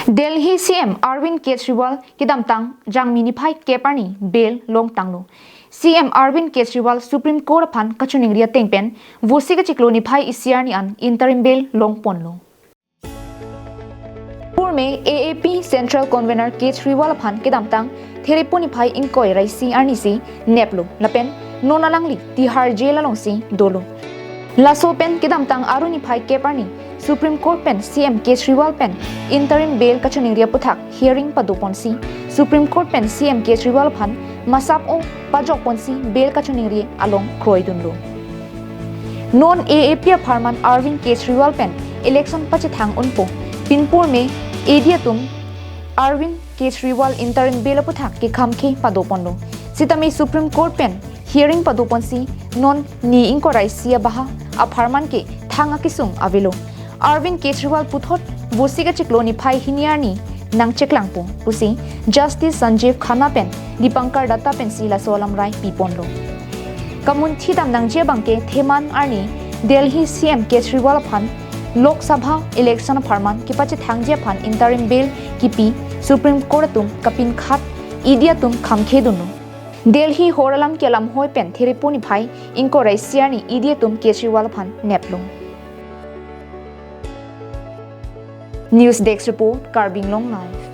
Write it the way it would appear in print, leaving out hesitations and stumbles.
Delhi CM Arwind Kejriwal kidamtang jangmi niphai keparni bail long tanglo. CM Arwind Kejriwal Supreme Court aphan kachuning ria tengpen Vosik chiklo niphai isiar ni an interim bail long ponlo. में AAP Central Convener Kejriwal aphan kidamtang theripo niphai inkoi rai CR ni si neplo lapen nonalangli Tihar jail along si dolo. Laso pen kidamtang aru niphai keparni Supreme Court pen CM Kejriwal pen interim bail kachuning ria puthak hearing padopon si Supreme Court pen CM Kejriwal phan masap o pajok pon si bail kachuning ria along kroi dunlo. Non AAP aparman Arwind Kejriwal pen election pachithang unpo pinpur में एडिया तुम Arvind Kejriwal interim bail पुथाक के खामखे पदोपन लो सितमी supreme court पेन हियरिंग पदोपन सी नॉन नी इंको राइसिया बहा अफारमान के थांगा किसुंग अवेलो अरविंद केजरीवाल पुथोट वोसिका चिकलो निफाई हिनियारनी नांगचेकलांगपो पुसी जस्टिस संजीव खन्ना पेन दीपंकर दत्ता पेन सिला सोलम राय पीपोन लो कमुन थीदाम नांगजे बंके थेमान आर्नी दिल्ली सीएम केजरीवाल फन लोक सभा इलेक्शन फरमान की पचे थांगजे फन इंटरिम बेल की पी सुप्रीम कोर्ट तुम कपिन खात इडिया तुम खामखे दुनु दिल्ली होरलम केलम होय पेन थेरेपोनी भाई इनको राइसियानी इडिया तुम केजरीवाल फन नेपलो न्यूज़ डेस्क रिपोर्ट कार्बिंग लोंग लाइव।